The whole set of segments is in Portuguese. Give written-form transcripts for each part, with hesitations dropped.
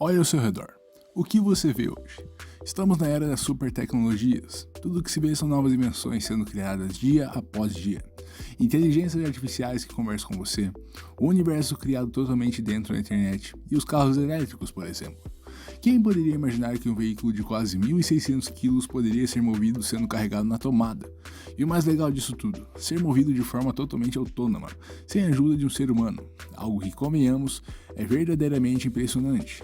Olha ao seu redor. O que você vê hoje? Estamos na era das super tecnologias. Tudo que se vê são novas invenções sendo criadas dia após dia. Inteligências artificiais que conversam com você, o universo criado totalmente dentro da internet e os carros elétricos, por exemplo. Quem poderia imaginar que um veículo de quase 1.600 quilos poderia ser movido sendo carregado na tomada? E o mais legal disso tudo, ser movido de forma totalmente autônoma, sem a ajuda de um ser humano. Algo que, convenhamos, é verdadeiramente impressionante.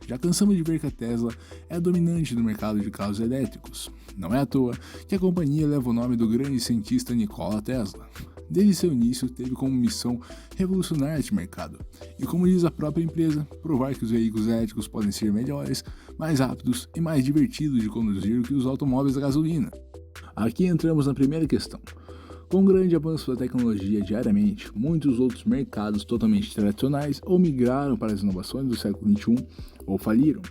Já cansamos de ver que a Tesla é a dominante no mercado de carros elétricos. Não é à toa que a companhia leva o nome do grande cientista Nikola Tesla. Desde seu início, teve como missão revolucionar este mercado. E como diz a própria empresa, provar que os veículos elétricos podem ser melhores, mais rápidos e mais divertidos de conduzir que os automóveis a gasolina. Aqui entramos na primeira questão. Com o grande avanço da tecnologia diariamente, muitos outros mercados totalmente tradicionais ou migraram para as inovações do século XXI ou faliram.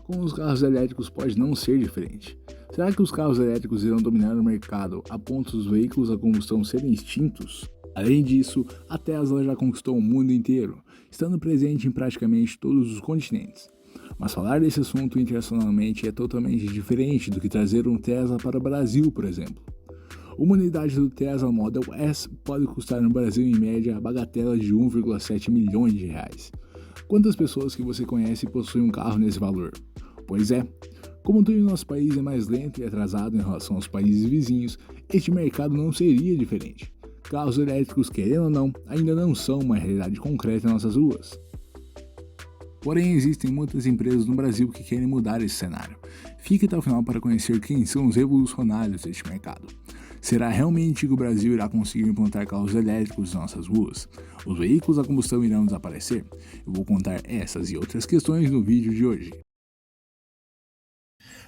Com os carros elétricos pode não ser diferente. Será que os carros elétricos irão dominar o mercado a ponto dos veículos a combustão serem extintos? Além disso, a Tesla já conquistou o mundo inteiro, estando presente em praticamente todos os continentes. Mas falar desse assunto internacionalmente é totalmente diferente do que trazer um Tesla para o Brasil, por exemplo. Uma unidade do Tesla Model S pode custar no Brasil em média a bagatela de 1,7 milhões de reais. Quantas pessoas que você conhece possuem um carro nesse valor? Pois é, como tudo em nosso país é mais lento e atrasado em relação aos países vizinhos, este mercado não seria diferente. Carros elétricos, querendo ou não, ainda não são uma realidade concreta em nossas ruas. Porém, existem muitas empresas no Brasil que querem mudar esse cenário. Fique até o final para conhecer quem são os revolucionários deste mercado. Será realmente que o Brasil irá conseguir implantar carros elétricos em nossas ruas? Os veículos a combustão irão desaparecer? Eu vou contar essas e outras questões no vídeo de hoje.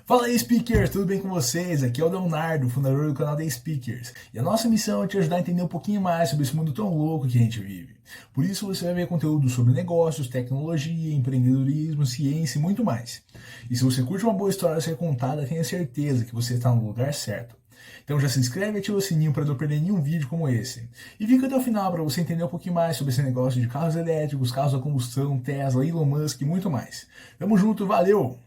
Fala aí, Speakers, tudo bem com vocês? Aqui é o Leonardo, fundador do canal The Speakers. E a nossa missão é te ajudar a entender um pouquinho mais sobre esse mundo tão louco que a gente vive. Por isso você vai ver conteúdo sobre negócios, tecnologia, empreendedorismo, ciência e muito mais. E se você curte uma boa história a ser contada, tenha certeza que você está no lugar certo. Então já se inscreve e ativa o sininho para não perder nenhum vídeo como esse. E fica até o final para você entender um pouquinho mais sobre esse negócio de carros elétricos, carros a combustão, Tesla, Elon Musk e muito mais. Tamo junto, valeu!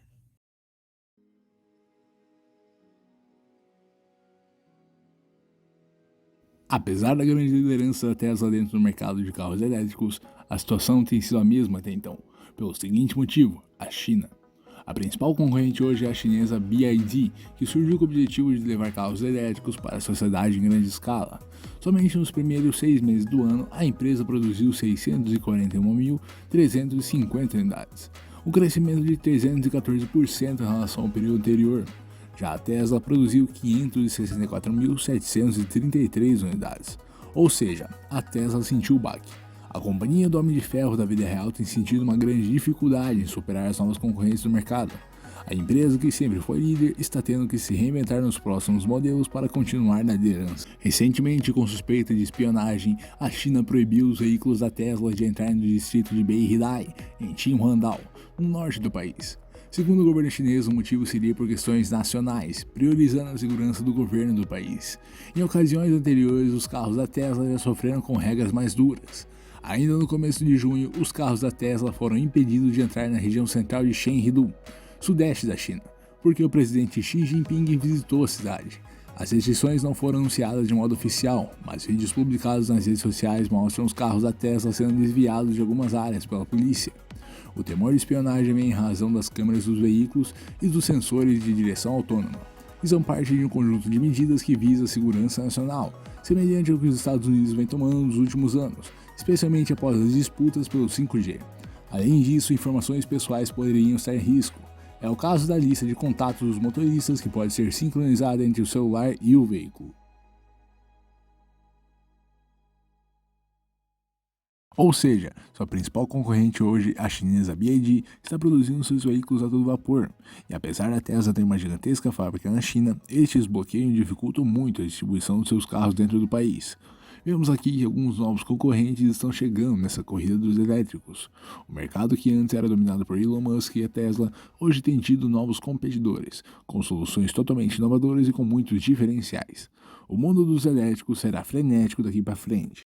Apesar da grande liderança da Tesla dentro do mercado de carros elétricos, a situação tem sido a mesma até então, pelo seguinte motivo: a China. A principal concorrente hoje é a chinesa BYD, que surgiu com o objetivo de levar carros elétricos para a sociedade em grande escala. Somente nos primeiros 6 meses do ano, a empresa produziu 641.350 unidades, um crescimento de 314% em relação ao período anterior. Já a Tesla produziu 564.733 unidades, ou seja, a Tesla sentiu o baque. A companhia do Homem de Ferro da vida real tem sentido uma grande dificuldade em superar as novas concorrentes do mercado. A empresa, que sempre foi líder, está tendo que se reinventar nos próximos modelos para continuar na liderança. Recentemente, com suspeita de espionagem, a China proibiu os veículos da Tesla de entrar no distrito de Beihai, em Qinhuangdao, no norte do país. Segundo o governo chinês, o motivo seria por questões nacionais, priorizando a segurança do governo do país. Em ocasiões anteriores, os carros da Tesla já sofreram com regras mais duras. Ainda no começo de junho, os carros da Tesla foram impedidos de entrar na região central de Chengdu, sudeste da China, porque o presidente Xi Jinping visitou a cidade. As restrições não foram anunciadas de modo oficial, mas vídeos publicados nas redes sociais mostram os carros da Tesla sendo desviados de algumas áreas pela polícia. O temor de espionagem vem em razão das câmeras dos veículos e dos sensores de direção autônoma, e são parte de um conjunto de medidas que visa a segurança nacional, semelhante ao que os Estados Unidos vem tomando nos últimos anos, especialmente após as disputas pelo 5G. Além disso, informações pessoais poderiam estar em risco. É o caso da lista de contatos dos motoristas, que pode ser sincronizada entre o celular e o veículo. Ou seja, sua principal concorrente hoje, a chinesa BYD, está produzindo seus veículos a todo vapor. E apesar da Tesla ter uma gigantesca fábrica na China, estes bloqueios dificultam muito a distribuição de seus carros dentro do país. Vemos aqui que alguns novos concorrentes estão chegando nessa corrida dos elétricos. O mercado, que antes era dominado por Elon Musk e a Tesla, hoje tem tido novos competidores, com soluções totalmente inovadoras e com muitos diferenciais. O mundo dos elétricos será frenético daqui para frente.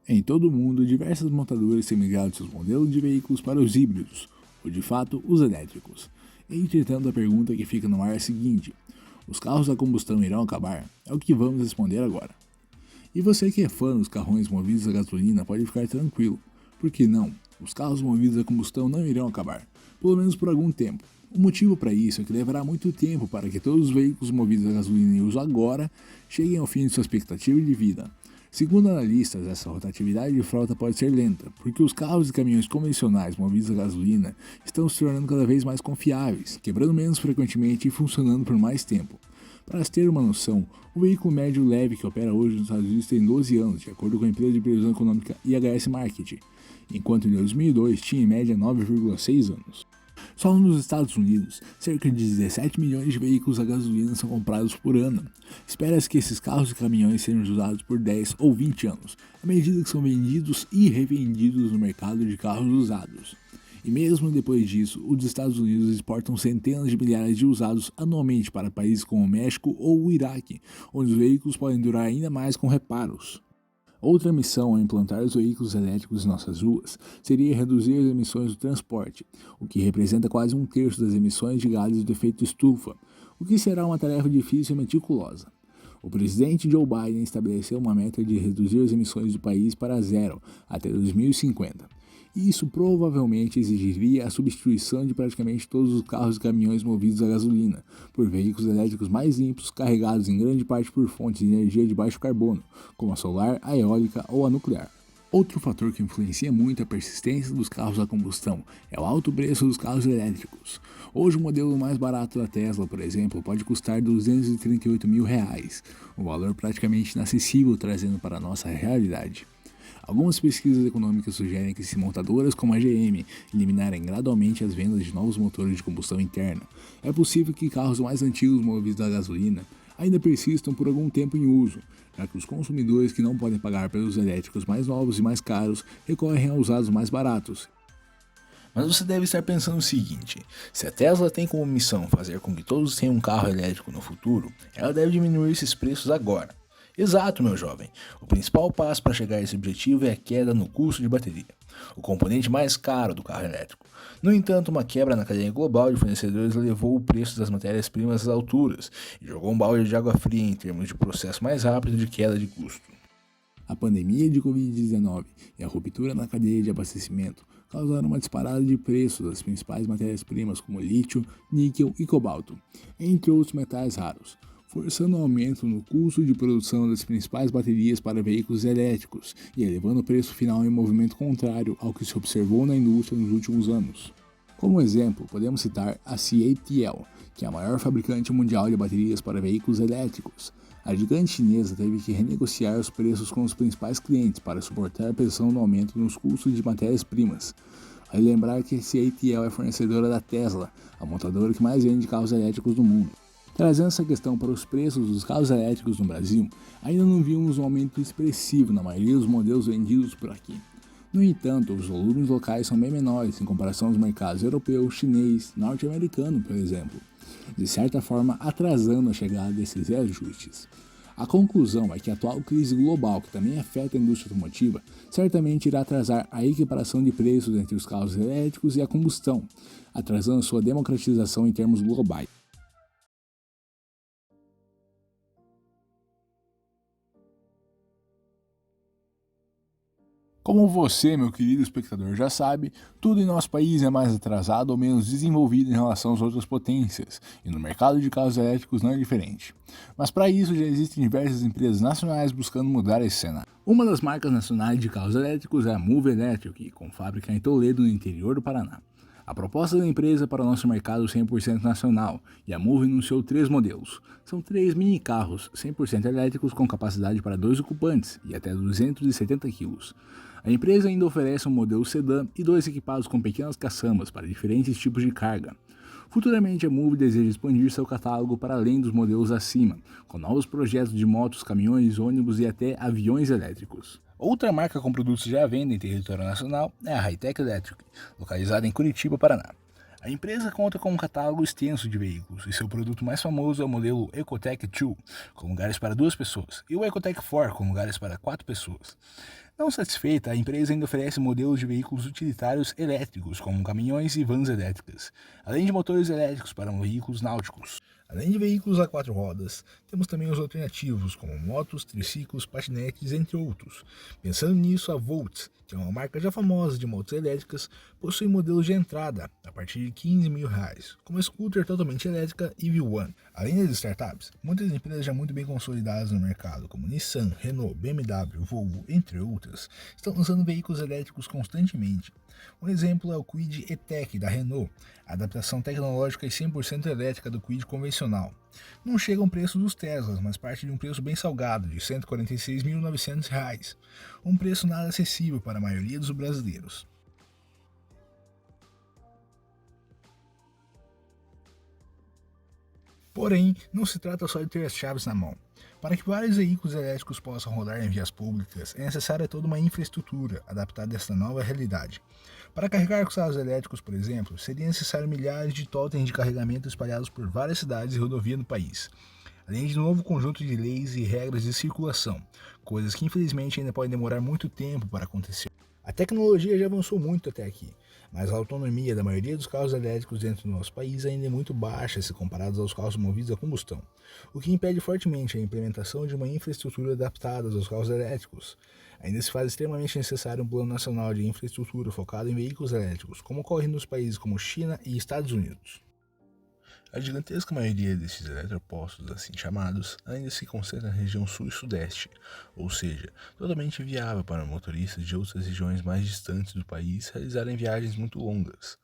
Em todo o mundo, diversas montadoras têm migrado seus modelos de veículos para os híbridos, ou de fato, os elétricos. Entretanto, a pergunta que fica no ar é a seguinte: os carros a combustão irão acabar? É o que vamos responder agora. E você que é fã dos carrões movidos a gasolina pode ficar tranquilo, porque não, os carros movidos a combustão não irão acabar, pelo menos por algum tempo. O motivo para isso é que levará muito tempo para que todos os veículos movidos a gasolina em uso agora cheguem ao fim de sua expectativa de vida. Segundo analistas, essa rotatividade de frota pode ser lenta, porque os carros e caminhões convencionais movidos a gasolina estão se tornando cada vez mais confiáveis, quebrando menos frequentemente e funcionando por mais tempo. Para se ter uma noção, o veículo médio leve que opera hoje nos Estados Unidos tem 12 anos, de acordo com a empresa de previsão econômica IHS Markit, enquanto em 2002 tinha em média 9,6 anos. Só nos Estados Unidos, cerca de 17 milhões de veículos a gasolina são comprados por ano. Espera-se que esses carros e caminhões sejam usados por 10 ou 20 anos, à medida que são vendidos e revendidos no mercado de carros usados. E mesmo depois disso, os Estados Unidos exportam centenas de milhares de usados anualmente para países como o México ou o Iraque, onde os veículos podem durar ainda mais com reparos. Outra missão ao implantar os veículos elétricos em nossas ruas seria reduzir as emissões do transporte, o que representa quase 1/3 das emissões de gases do efeito estufa, o que será uma tarefa difícil e meticulosa. O presidente Joe Biden estabeleceu uma meta de reduzir as emissões do país para zero até 2050. E isso provavelmente exigiria a substituição de praticamente todos os carros e caminhões movidos a gasolina por veículos elétricos mais limpos, carregados em grande parte por fontes de energia de baixo carbono, como a solar, a eólica ou a nuclear. Outro fator que influencia muito a persistência dos carros a combustão é o alto preço dos carros elétricos. Hoje o modelo mais barato da Tesla, por exemplo, pode custar R$238 mil, um valor praticamente inacessível trazendo para a nossa realidade. Algumas pesquisas econômicas sugerem que se montadoras como a GM eliminarem gradualmente as vendas de novos motores de combustão interna, é possível que carros mais antigos movidos a gasolina ainda persistam por algum tempo em uso, já que os consumidores que não podem pagar pelos elétricos mais novos e mais caros recorrem a usados mais baratos. Mas você deve estar pensando o seguinte: se a Tesla tem como missão fazer com que todos tenham um carro elétrico no futuro, ela deve diminuir esses preços agora. Exato, meu jovem. O principal passo para chegar a esse objetivo é a queda no custo de bateria, o componente mais caro do carro elétrico. No entanto, uma quebra na cadeia global de fornecedores levou o preço das matérias-primas às alturas e jogou um balde de água fria em termos de processo mais rápido de queda de custo. A pandemia de Covid-19 e a ruptura na cadeia de abastecimento causaram uma disparada de preços das principais matérias-primas como lítio, níquel e cobalto, entre outros metais raros, forçando o aumento no custo de produção das principais baterias para veículos elétricos e elevando o preço final em movimento contrário ao que se observou na indústria nos últimos anos. Como exemplo, podemos citar a CATL, que é a maior fabricante mundial de baterias para veículos elétricos. A gigante chinesa teve que renegociar os preços com os principais clientes para suportar a pressão no aumento nos custos de matérias-primas. Vale lembrar que a CATL é fornecedora da Tesla, a montadora que mais vende carros elétricos no mundo. Trazendo essa questão para os preços dos carros elétricos no Brasil, ainda não vimos um aumento expressivo na maioria dos modelos vendidos por aqui. No entanto, os volumes locais são bem menores em comparação aos mercados europeu, chinês, norte-americano, por exemplo, de certa forma atrasando a chegada desses reajustes. A conclusão é que a atual crise global, que também afeta a indústria automotiva, certamente irá atrasar a equiparação de preços entre os carros elétricos e a combustão, atrasando sua democratização em termos globais. Como você, meu querido espectador, já sabe, tudo em nosso país é mais atrasado ou menos desenvolvido em relação às outras potências, e no mercado de carros elétricos não é diferente. Mas para isso já existem diversas empresas nacionais buscando mudar esse cenário. Uma das marcas nacionais de carros elétricos é a Move Electric, com fábrica em Toledo, no interior do Paraná. A proposta da empresa é para o nosso mercado 100% nacional, e a Move anunciou 3 modelos. São 3 mini carros 100% elétricos com capacidade para 2 ocupantes e até 270 kg. A empresa ainda oferece um modelo sedã e 2 equipados com pequenas caçambas para diferentes tipos de carga. Futuramente a Move deseja expandir seu catálogo para além dos modelos acima, com novos projetos de motos, caminhões, ônibus e até aviões elétricos. Outra marca com produtos já à venda em território nacional é a Hightech Electric, localizada em Curitiba, Paraná. A empresa conta com um catálogo extenso de veículos, e seu produto mais famoso é o modelo Ecotec 2, com lugares para 2 pessoas, e o Ecotec 4, com lugares para 4 pessoas. Não satisfeita, a empresa ainda oferece modelos de veículos utilitários elétricos, como caminhões e vans elétricas, além de motores elétricos para veículos náuticos. Além de veículos a 4 rodas, temos também os alternativos, como motos, triciclos, patinetes, entre outros. Pensando nisso, a Volt, que é uma marca já famosa de motos elétricas, possui modelos de entrada a partir de R$ 15.000, como a scooter totalmente elétrica EV1. Além das startups, muitas empresas já muito bem consolidadas no mercado, como Nissan, Renault, BMW, Volvo, entre outras, estão lançando veículos elétricos constantemente. Um exemplo é o Kwid E-Tech da Renault, a adaptação tecnológica e 100% elétrica do Kwid convencional. Não chega ao preço dos Teslas, mas parte de um preço bem salgado, de R$ 146.900, um preço nada acessível para a maioria dos brasileiros. Porém, não se trata só de ter as chaves na mão. Para que vários veículos elétricos possam rodar em vias públicas, é necessária toda uma infraestrutura adaptada a esta nova realidade. Para carregar os carros elétricos, por exemplo, seria necessário milhares de totens de carregamento espalhados por várias cidades e rodovias no país, além de um novo conjunto de leis e regras de circulação, coisas que infelizmente ainda podem demorar muito tempo para acontecer. A tecnologia já avançou muito até aqui, mas a autonomia da maioria dos carros elétricos dentro do nosso país ainda é muito baixa se comparados aos carros movidos a combustão, o que impede fortemente a implementação de uma infraestrutura adaptada aos carros elétricos. Ainda se faz extremamente necessário um plano nacional de infraestrutura focado em veículos elétricos, como ocorre nos países como China e Estados Unidos. A gigantesca maioria desses eletropostos, assim chamados, ainda se concentra na região sul e sudeste, ou seja, totalmente viável para motoristas de outras regiões mais distantes do país realizarem viagens muito longas.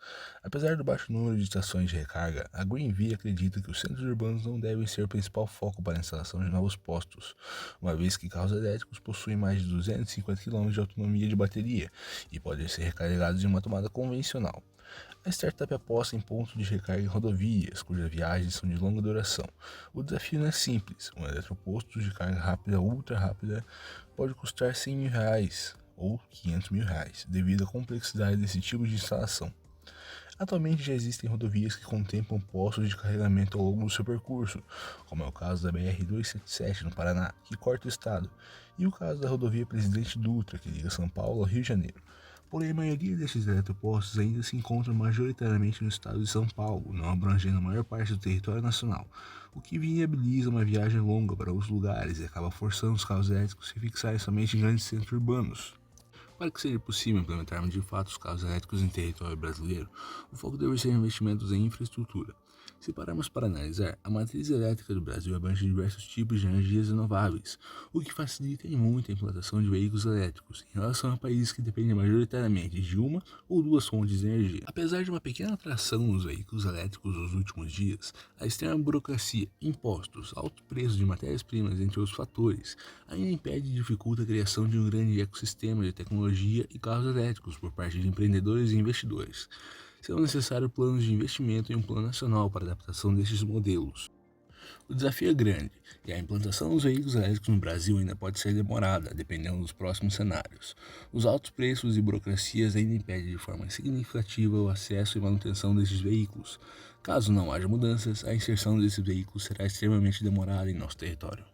Apesar do baixo número de estações de recarga, a GreenV acredita que os centros urbanos não devem ser o principal foco para a instalação de novos postos, uma vez que carros elétricos possuem mais de 250 km de autonomia de bateria e podem ser recarregados em uma tomada convencional. A startup aposta em pontos de recarga em rodovias, cujas viagens são de longa duração. O desafio não é simples. Um eletroposto de carga rápida ultra rápida pode custar R$ 100.000 ou R$ 500.000, devido à complexidade desse tipo de instalação. Atualmente já existem rodovias que contemplam postos de carregamento ao longo do seu percurso, como é o caso da BR-277 no Paraná, que corta o estado, e o caso da rodovia Presidente Dutra, que liga São Paulo ao Rio de Janeiro. Porém, a maioria desses eletropostos ainda se encontram majoritariamente no estado de São Paulo, não abrangendo a maior parte do território nacional, o que viabiliza uma viagem longa para outros lugares e acaba forçando os carros elétricos a se fixarem somente em grandes centros urbanos. Para que seja possível implementarmos de fato os carros elétricos em território brasileiro, o foco deve ser investimentos em infraestrutura. Se pararmos para analisar, a matriz elétrica do Brasil abrange diversos tipos de energias renováveis, o que facilita em muito a implantação de veículos elétricos em relação a países que dependem majoritariamente de uma ou duas fontes de energia. Apesar de uma pequena atração nos veículos elétricos nos últimos dias, a extrema burocracia, impostos, alto preço de matérias-primas, entre outros fatores, ainda impede e dificulta a criação de um grande ecossistema de tecnologia e carros elétricos por parte de empreendedores e investidores. Serão necessários planos de investimento e um plano nacional para a adaptação destes modelos. O desafio é grande, e a implantação dos veículos elétricos no Brasil ainda pode ser demorada, dependendo dos próximos cenários. Os altos preços e burocracias ainda impedem de forma significativa o acesso e manutenção desses veículos. Caso não haja mudanças, a inserção desses veículos será extremamente demorada em nosso território.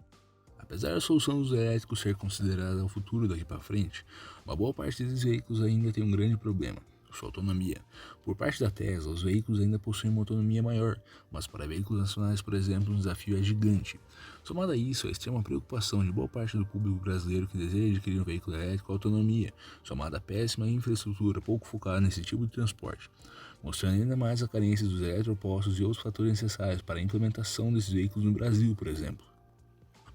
Apesar da solução dos elétricos ser considerada o futuro daqui para frente, uma boa parte desses veículos ainda tem um grande problema: sua autonomia. Por parte da Tesla, os veículos ainda possuem uma autonomia maior, mas para veículos nacionais, por exemplo, o desafio é gigante. Somado a isso, a extrema preocupação de boa parte do público brasileiro que deseja adquirir um veículo elétrico com autonomia, somada à péssima infraestrutura pouco focada nesse tipo de transporte, mostrando ainda mais a carência dos eletropostos e outros fatores necessários para a implementação desses veículos no Brasil, por exemplo.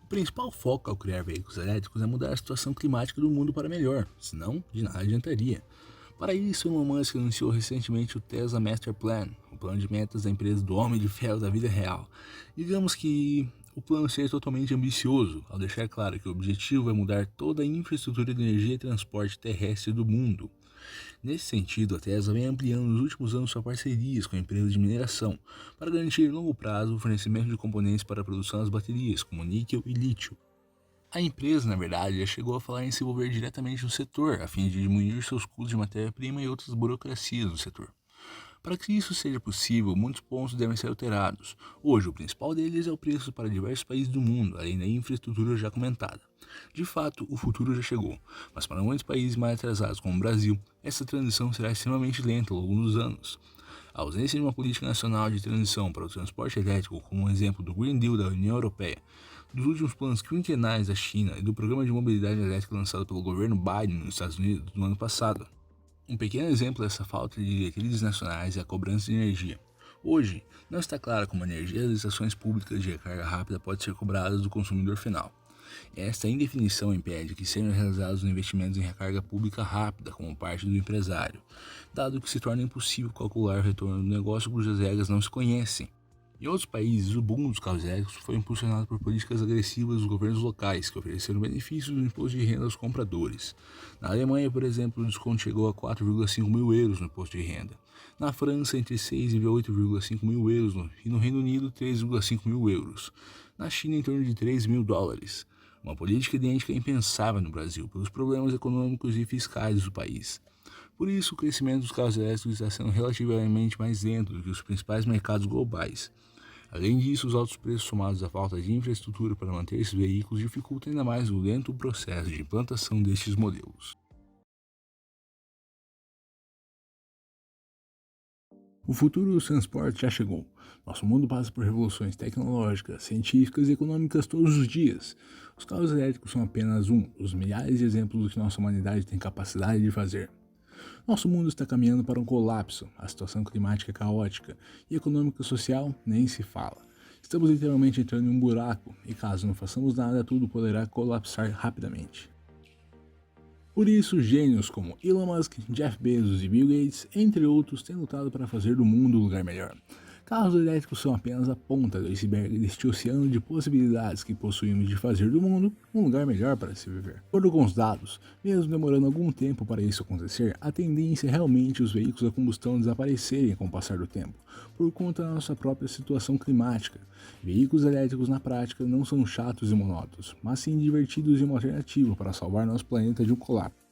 O principal foco ao criar veículos elétricos é mudar a situação climática do mundo para melhor, senão de nada adiantaria. Para isso, Elon Musk anunciou recentemente o Tesla Master Plan, o plano de metas da empresa do Homem de Ferro da vida real. Digamos que o plano seja totalmente ambicioso, ao deixar claro que o objetivo é mudar toda a infraestrutura de energia e transporte terrestre do mundo. Nesse sentido, a Tesla vem ampliando nos últimos anos suas parcerias com empresas de mineração, para garantir em longo prazo o fornecimento de componentes para a produção das baterias, como níquel e lítio. A empresa, na verdade, já chegou a falar em se envolver diretamente no setor, a fim de diminuir seus custos de matéria-prima e outras burocracias do setor. Para que isso seja possível, muitos pontos devem ser alterados. Hoje, o principal deles é o preço para diversos países do mundo, além da infraestrutura já comentada. De fato, o futuro já chegou, mas para muitos países mais atrasados como o Brasil, essa transição será extremamente lenta ao longo dos anos. A ausência de uma política nacional de transição para o transporte elétrico, como um exemplo do Green Deal da União Europeia, dos últimos planos quinquenais da China e do programa de mobilidade elétrica lançado pelo governo Biden nos Estados Unidos no ano passado. Um pequeno exemplo dessa falta de diretrizes nacionais é a cobrança de energia. Hoje, não está claro como a energia das estações públicas de recarga rápida pode ser cobrada do consumidor final. Esta indefinição impede que sejam realizados investimentos em recarga pública rápida como parte do empresário, dado que se torna impossível calcular o retorno do negócio cujas regras não se conhecem. Em outros países, o boom dos carros elétricos foi impulsionado por políticas agressivas dos governos locais, que ofereceram benefícios do imposto de renda aos compradores. Na Alemanha, por exemplo, o desconto chegou a 4,5 mil euros no imposto de renda. Na França, entre 6 e 8,5 mil euros e no Reino Unido, 3,5 mil euros. Na China, em torno de 3 mil dólares. Uma política idêntica é impensável no Brasil, pelos problemas econômicos e fiscais do país. Por isso, o crescimento dos carros elétricos está sendo relativamente mais lento do que os principais mercados globais. Além disso, os altos preços somados à falta de infraestrutura para manter esses veículos dificultam ainda mais o lento processo de implantação destes modelos. O futuro dos transportes já chegou. Nosso mundo passa por revoluções tecnológicas, científicas e econômicas todos os dias. Os carros elétricos são apenas um dos milhares de exemplos do que nossa humanidade tem capacidade de fazer. Nosso mundo está caminhando para um colapso, a situação climática é caótica e econômica e social nem se fala. Estamos literalmente entrando em um buraco e caso não façamos nada, tudo poderá colapsar rapidamente. Por isso, gênios como Elon Musk, Jeff Bezos e Bill Gates, entre outros, têm lutado para fazer do mundo um lugar melhor. Carros elétricos são apenas a ponta do iceberg deste oceano de possibilidades que possuímos de fazer do mundo um lugar melhor para se viver. De acordo com os dados, mesmo demorando algum tempo para isso acontecer, a tendência é realmente os veículos a combustão desaparecerem com o passar do tempo, por conta da nossa própria situação climática. Veículos elétricos na prática não são chatos e monótonos, mas sim divertidos e uma alternativa para salvar nosso planeta de um colapso.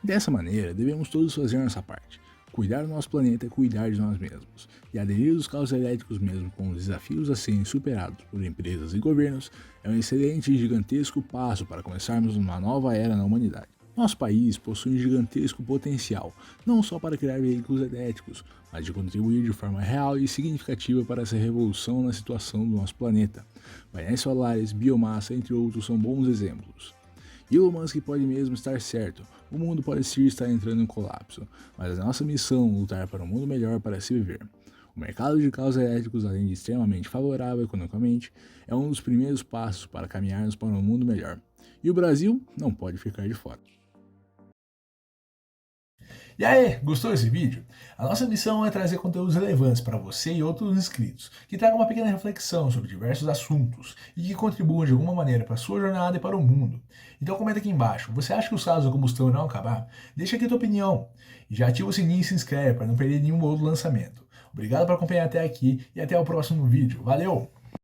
Dessa maneira, devemos todos fazer nossa parte. Cuidar do nosso planeta é cuidar de nós mesmos. E aderir aos carros elétricos mesmo com os desafios a serem superados por empresas e governos é um excelente e gigantesco passo para começarmos uma nova era na humanidade. Nosso país possui um gigantesco potencial, não só para criar veículos elétricos, mas de contribuir de forma real e significativa para essa revolução na situação do nosso planeta. Painéis solares, biomassa, entre outros, são bons exemplos. Elon Musk pode mesmo estar certo, o mundo pode sim estar entrando em colapso, mas a nossa missão é lutar para um mundo melhor para se viver. O mercado de carros elétricos, além de extremamente favorável economicamente, é um dos primeiros passos para caminharmos para um mundo melhor. E o Brasil não pode ficar de fora. E aí, gostou desse vídeo? A nossa missão é trazer conteúdos relevantes para você e outros inscritos, que tragam uma pequena reflexão sobre diversos assuntos e que contribuam de alguma maneira para a sua jornada e para o mundo. Então comenta aqui embaixo, você acha que os carros a combustão irão acabar? Deixa aqui a tua opinião. E já ativa o sininho e se inscreve para não perder nenhum outro lançamento. Obrigado por acompanhar até aqui e até o próximo vídeo. Valeu!